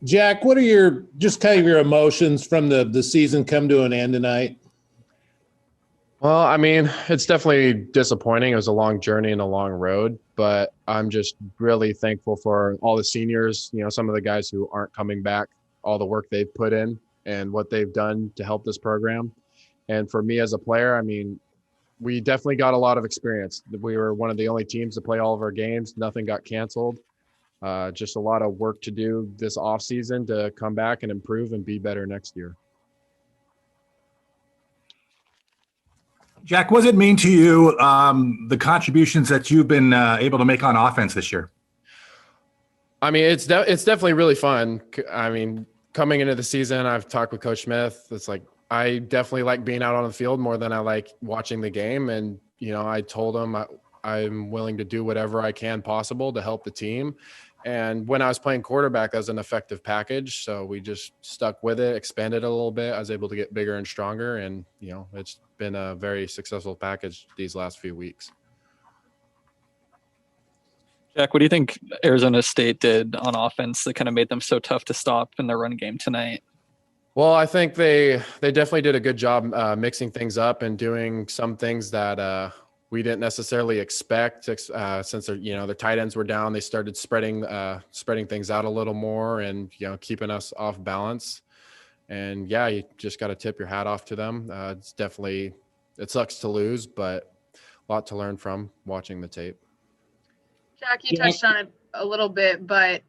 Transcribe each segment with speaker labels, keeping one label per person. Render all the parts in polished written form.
Speaker 1: Jack, what are just kind of your emotions from the season come to an end tonight?
Speaker 2: Well, I mean, it's definitely disappointing. It was a long journey and a long road, but I'm just really thankful for all the seniors, some of the guys who aren't coming back, all the work they've put in and what they've done to help this program. And for me as a player, I mean, we definitely got a lot of experience. We were one of the only teams to play all of our games. Nothing got canceled. Just a lot of work to do this off season to come back and improve and be better next year.
Speaker 3: Jack, what does it mean to you, the contributions that you've been able to make on offense this year?
Speaker 2: I mean, it's definitely really fun. I mean, coming into the season, I've talked with Coach Smith. It's like, I definitely like being out on the field more than I like watching the game. And, I told him I'm willing to do whatever I can possible to help the team. And when I was playing quarterback, that was an effective package. So we just stuck with it, expanded a little bit. I was able to get bigger and stronger. And, it's been a very successful package these last few weeks.
Speaker 4: Jack, what do you think Arizona State did on offense that kind of made them so tough to stop in their run game tonight?
Speaker 2: Well, I think they definitely did a good job mixing things up and doing some things that we didn't necessarily expect. Since their tight ends were down, they started spreading things out a little more and keeping us off balance. And yeah, you just got to tip your hat off to them. It sucks to lose, but a lot to learn from watching the tape.
Speaker 5: Jack, you touched on it a little bit, but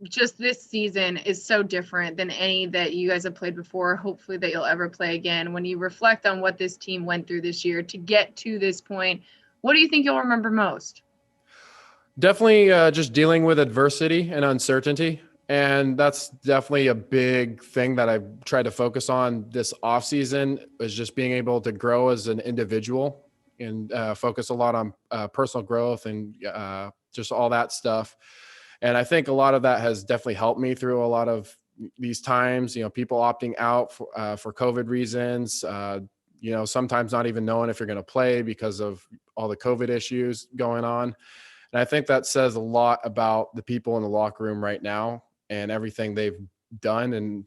Speaker 5: just this season is so different than any that you guys have played before, hopefully that you'll ever play again. When you reflect on what this team went through this year to get to this point, what do you think you'll remember most?
Speaker 2: Definitely just dealing with adversity and uncertainty. And that's definitely a big thing that I've tried to focus on this offseason, is just being able to grow as an individual and focus a lot on personal growth and just all that stuff. And I think a lot of that has definitely helped me through a lot of these times, people opting out for COVID reasons, sometimes not even knowing if you're going to play because of all the COVID issues going on. And I think that says a lot about the people in the locker room right now and everything they've done. And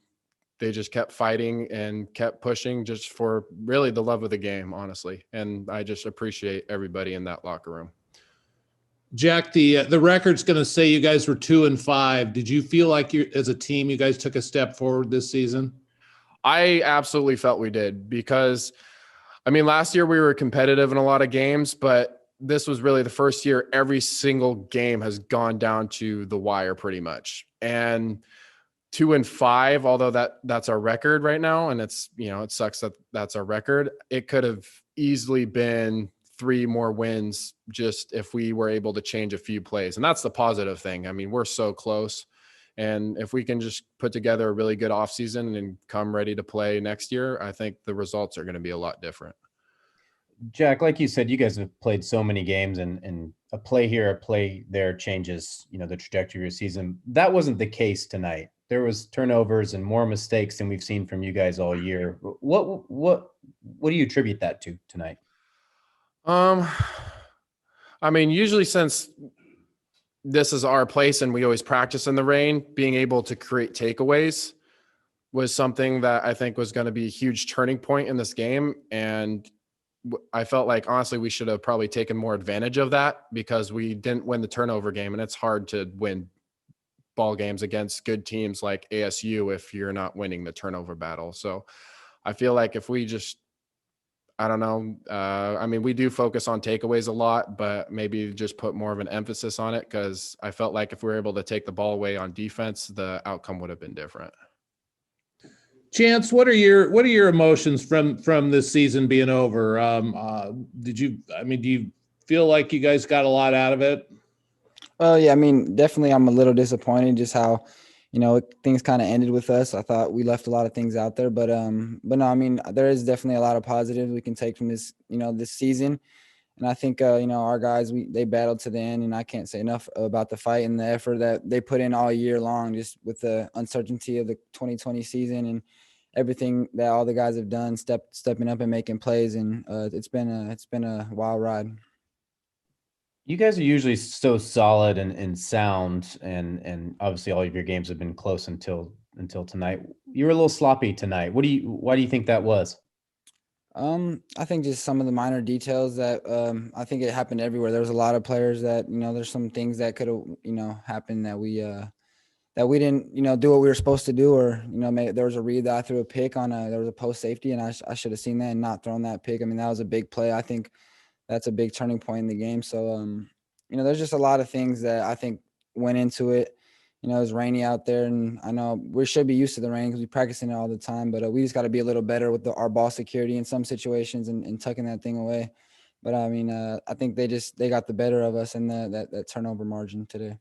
Speaker 2: they just kept fighting and kept pushing just for really the love of the game, honestly. And I just appreciate everybody in that locker room.
Speaker 1: Jack, the record's going to say you guys were 2-5. Did you feel like as a team, you guys took a step forward this season?
Speaker 2: I absolutely felt we did, because I mean, last year we were competitive in a lot of games, but this was really the first year every single game has gone down to the wire pretty much. And 2-5, although that's our record right now, and it's, it sucks that that's our record. It could have easily been 3 more wins just if we were able to change a few plays. And that's the positive thing. I mean, we're so close. And if we can just put together a really good offseason and come ready to play next year, I think the results are going to be a lot different.
Speaker 6: Jack, like you said, you guys have played so many games, and a play here, a play there changes, the trajectory of your season. That wasn't the case tonight. There was turnovers and more mistakes than we've seen from you guys all year. What do you attribute that to tonight?
Speaker 2: I mean, usually since this is our place and we always practice in the rain, being able to create takeaways was something that I think was going to be a huge turning point in this game. And I felt like, honestly, we should have probably taken more advantage of that, because we didn't win the turnover game, and it's hard to win ball games against good teams like ASU if you're not winning the turnover battle. So I feel like if we just, I don't know. I mean, we do focus on takeaways a lot, but maybe just put more of an emphasis on it, because I felt like if we were able to take the ball away on defense, the outcome would have been different.
Speaker 1: Chance, what are your emotions from this season being over? Do you feel like you guys got a lot out of it?
Speaker 7: Well, yeah, I mean, definitely I'm a little disappointed just how, things kind of ended with us. I thought we left a lot of things out there, but no, I mean, there is definitely a lot of positives we can take from this, this season. And I think, our guys, they battled to the end, and I can't say enough about the fight and the effort that they put in all year long, just with the uncertainty of the 2020 season and everything that all the guys have done, stepping up and making plays. And it's been a wild ride.
Speaker 6: You guys are usually so solid and sound, and obviously all of your games have been close until until tonight. You were a little sloppy tonight. Why do you think that was?
Speaker 7: I think just some of the minor details that I think it happened everywhere. There was a lot of players that, there's some things that could have, happened that we didn't, do what we were supposed to do, or, maybe there was a read that I threw a pick on there was a post safety, and I should have seen that and not thrown that pick. I mean, that was a big play. I think that's a big turning point in the game. So, there's just a lot of things that I think went into it. It was rainy out there, and I know we should be used to the rain because we practice in it all the time, but we just got to be a little better with our ball security in some situations and tucking that thing away. But I mean, I think they got the better of us in that turnover margin today.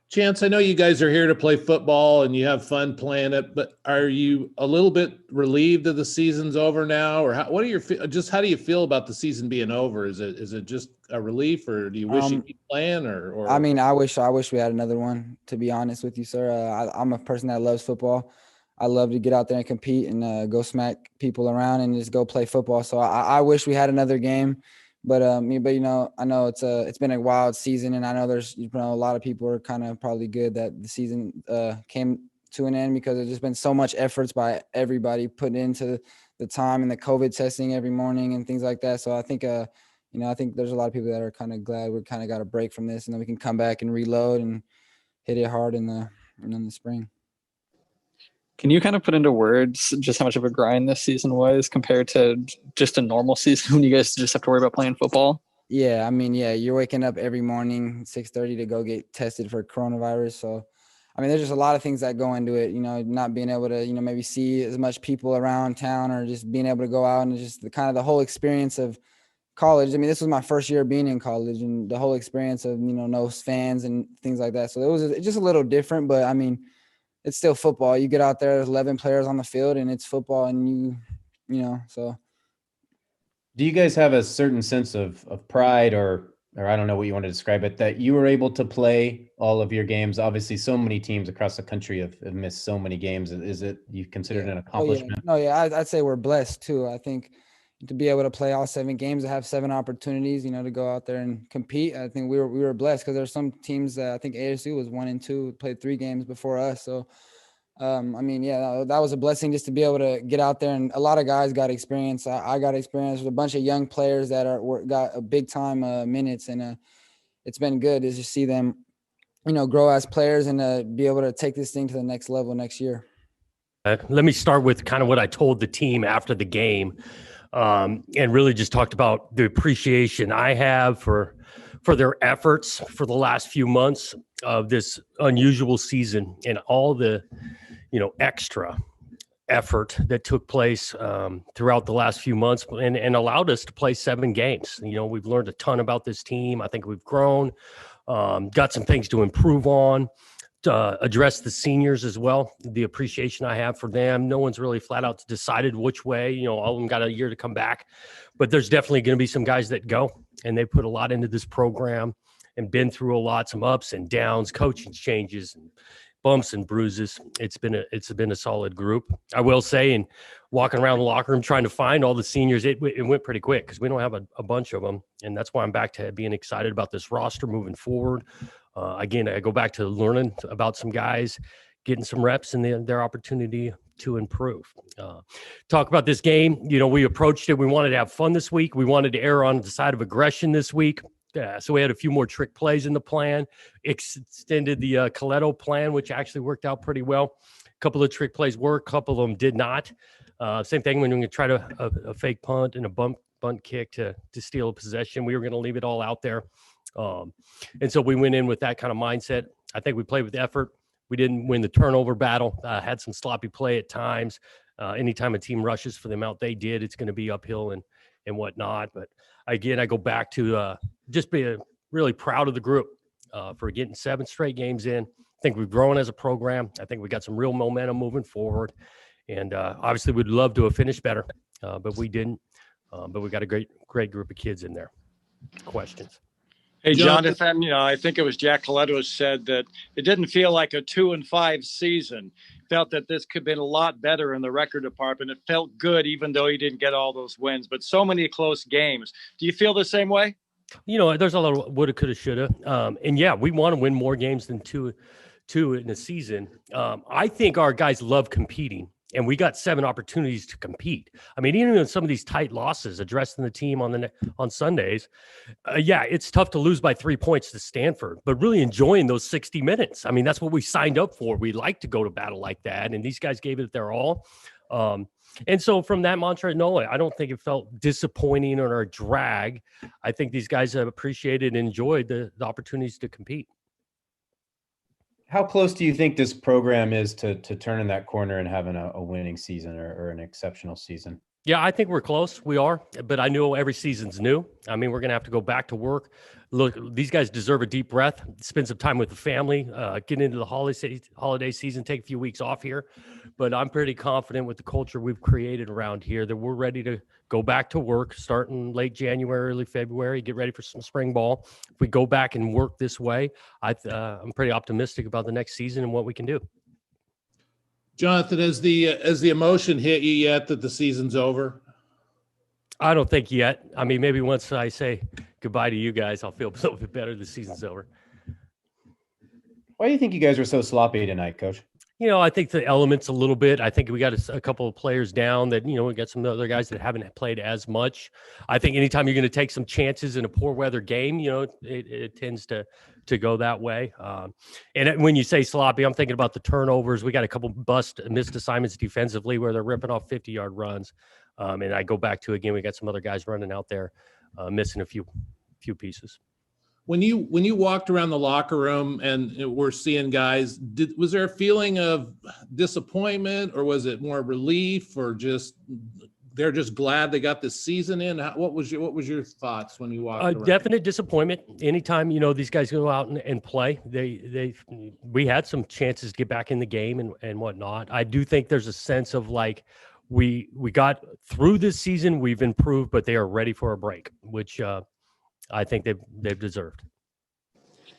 Speaker 1: Chance, I know you guys are here to play football and you have fun playing it, but are you a little bit relieved that the season's over now, or how do you feel about the season being over? Is it just a relief, or do you wish you keep playing, or?
Speaker 7: I mean, I wish we had another one, to be honest with you, sir. I'm a person that loves football. I love to get out there and compete and go smack people around and just go play football. So I wish we had another game. But I know it's been a wild season, and I know there's a lot of people are kind of probably good that the season came to an end, because there's just been so much efforts by everybody putting into the time and the COVID testing every morning and things like that. So I think I think there's a lot of people that are kind of glad we kind of got a break from this, and then we can come back and reload and hit it hard in the spring.
Speaker 4: Can you kind of put into words just how much of a grind this season was compared to just a normal season when you guys just have to worry about playing football?
Speaker 7: Yeah, I mean, you're waking up every morning 6:30 to go get tested for coronavirus. So, I mean, there's just a lot of things that go into it, not being able to, maybe see as much people around town, or just being able to go out and just the whole experience of college. I mean, this was my first year being in college, and the whole experience of, no fans and things like that. So it was just a little different, but I mean, it's still football. You get out there, there's 11 players on the field, and it's football, and so.
Speaker 6: Do you guys have a certain sense of pride, or I don't know what you want to describe it, that you were able to play all of your games? Obviously, so many teams across the country have missed so many games. Is it you considered an accomplishment?
Speaker 7: Oh, yeah. No, yeah, I'd say we're blessed too. I think to be able to play all 7 games, to have 7 opportunities, to go out there and compete. I think we were blessed, because there's some teams that I think ASU was 1-2, played 3 games before us. So, I mean, yeah, that was a blessing just to be able to get out there, and a lot of guys got experience. I got experience with a bunch of young players that got a big time minutes, and it's been good to just see them, grow as players and be able to take this thing to the next level next year.
Speaker 8: Let me start with kind of what I told the team after the game, and really just talked about the appreciation I have for their efforts for the last few months of this unusual season, and all the extra effort that took place throughout the last few months, and allowed us to play 7 games. We've learned a ton about this team. I think we've grown, got some things to improve on, to address the seniors as well. The appreciation I have for them. No one's really flat out decided which way. All of them got a year to come back, but there's definitely going to be some guys that go, and they put a lot into this program and been through a lot, some ups and downs, coaching changes, and bumps and bruises. It's been a solid group. I will say, and walking around the locker room trying to find all the seniors, it went pretty quick, because we don't have a bunch of them, and that's why I'm back to being excited about this roster moving forward. Again, I go back to learning about some guys, getting some reps, and their opportunity to improve. Talk about this game. We approached it. We wanted to have fun this week. We wanted to err on the side of aggression this week. So we had a few more trick plays in the plan, extended the Colletto plan, which actually worked out pretty well. A couple of trick plays worked, a couple of them did not. Same thing when we tried a fake punt and a bunt kick to steal a possession. We were going to leave it all out there. And so we went in with that kind of mindset. I think we played with effort. We didn't win the turnover battle, had some sloppy play at times. Anytime a team rushes for them out, they did. It's going to be uphill and whatnot. But again, I go back to just being really proud of the group for getting 7 straight games in. I think we've grown as a program. I think we got some real momentum moving forward. And obviously we'd love to have finished better, but we didn't. But we got a great group of kids in there. Questions?
Speaker 9: Hey, Jonathan, I think it was Jack Colletto said that it didn't feel like a 2-5 season. Felt that this could have been a lot better in the record department. It felt good, even though you didn't get all those wins, but so many close games. Do you feel the same way?
Speaker 8: There's a lot of woulda, coulda, shoulda. And yeah, we want to win more games than two in a season. I think our guys love competing, and we got 7 opportunities to compete. I mean, even in some of these tight losses, addressing the team on Sundays, yeah, it's tough to lose by 3 points to Stanford, but really enjoying those 60 minutes. I mean, that's what we signed up for. We like to go to battle like that, and these guys gave it their all. And so from that mantra, no, I don't think it felt disappointing or a drag. I think these guys have appreciated and enjoyed the opportunities to compete.
Speaker 6: How close do you think this program is to turning that corner and having a winning season or an exceptional season?
Speaker 8: Yeah, I think we're close. We are, but I know every season's new. I mean, we're going to have to go back to work. Look, these guys deserve a deep breath, spend some time with the family, get into the holiday season, take a few weeks off here. But I'm pretty confident with the culture we've created around here that we're ready to go back to work starting late January, early February, get ready for some spring ball. If we go back and work this way, I'm pretty optimistic about the next season and what we can do.
Speaker 1: Jonathan, has the emotion hit you yet that the season's over?
Speaker 8: I don't think yet. I mean, maybe once I say goodbye to you guys, I'll feel a little bit better. The season's over.
Speaker 6: Why do you think you guys were so sloppy tonight, Coach?
Speaker 8: I think the elements a little bit. I think we got a couple of players down that, we got some other guys that haven't played as much. I think anytime you're going to take some chances in a poor weather game, it tends to go that way. And when you say sloppy, I'm thinking about the turnovers. We got a couple missed assignments defensively where they're ripping off 50-yard runs. And I go back to, again, we got some other guys running out there missing a few pieces.
Speaker 1: When you walked around the locker room and we're seeing guys, was there a feeling of disappointment, or was it more relief, or just they're just glad they got this season in? What was your thoughts when you walked around?
Speaker 8: Definite disappointment. Anytime these guys go out and play, we had some chances to get back in the game and whatnot. I do think there's a sense of like we got through this season, we've improved, but they are ready for a break, which I think they've deserved.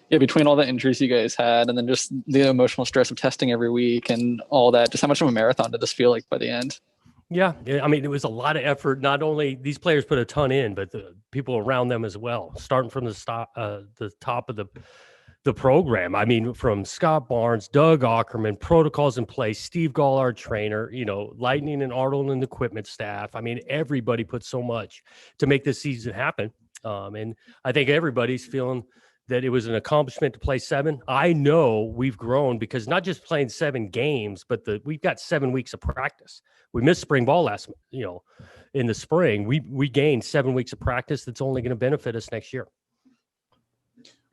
Speaker 4: Yeah, between all the injuries you guys had and then just the emotional stress of testing every week and all that, just how much of a marathon did this feel like by the end?
Speaker 8: Yeah, I mean, it was a lot of effort. Not only these players put a ton in, but the people around them as well, starting from the top of the program. I mean, from Scott Barnes, Doug Ackerman, protocols in place, Steve Gall, our trainer, Lightning and Arnold and the equipment staff. I mean, everybody put so much to make this season happen. And I think everybody's feeling that it was an accomplishment to play 7. I know we've grown because not just playing 7 games, but we've got 7 weeks of practice. We missed spring ball in the spring. We gained 7 weeks of practice. That's only going to benefit us next year.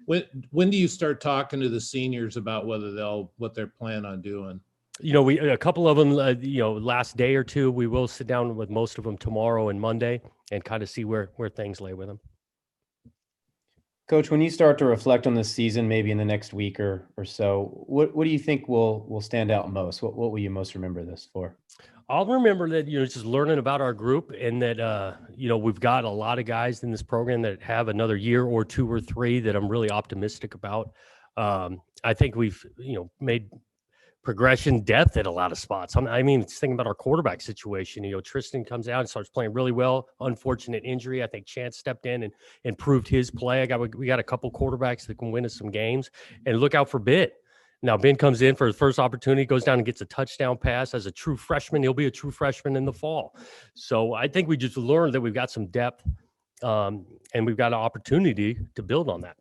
Speaker 1: When do you start talking to the seniors about what they're planning on doing?
Speaker 8: A couple of them, last day or two, we will sit down with most of them tomorrow and Monday and kind of see where things lay with them.
Speaker 6: Coach, when you start to reflect on this season, maybe in the next week or so, what do you think will stand out most? What will you most remember this for?
Speaker 8: I'll remember that, just learning about our group and that, we've got a lot of guys in this program that have another year or 2 or 3 that I'm really optimistic about. I think we've, made progression depth at a lot of spots. I mean, it's thinking about our quarterback situation. Tristan comes out and starts playing really well. Unfortunate injury. I think Chance stepped in and improved his play. We got a couple quarterbacks that can win us some games. And look out for Ben. Now, Ben comes in for his first opportunity, goes down and gets a touchdown pass as a true freshman. He'll be a true freshman in the fall. So I think we just learned that we've got some depth and we've got an opportunity to build on that.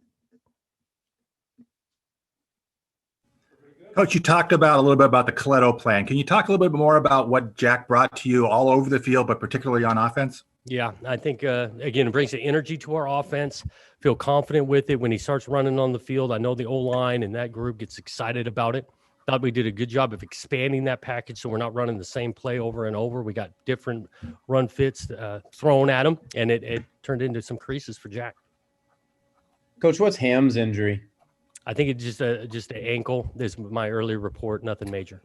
Speaker 3: Coach, you talked a little bit about the Colletto plan. Can you talk a little bit more about what Jack brought to you all over the field, but particularly on offense?
Speaker 8: Yeah, I think, again, it brings the energy to our offense. Feel confident with it when he starts running on the field. I know the O-line and that group gets excited about it. Thought we did a good job of expanding that package so we're not running the same play over and over. We got different run fits thrown at him, and it turned into some creases for Jack.
Speaker 6: Coach, what's Ham's injury?
Speaker 8: I think it's just an ankle. This is my early report, nothing major.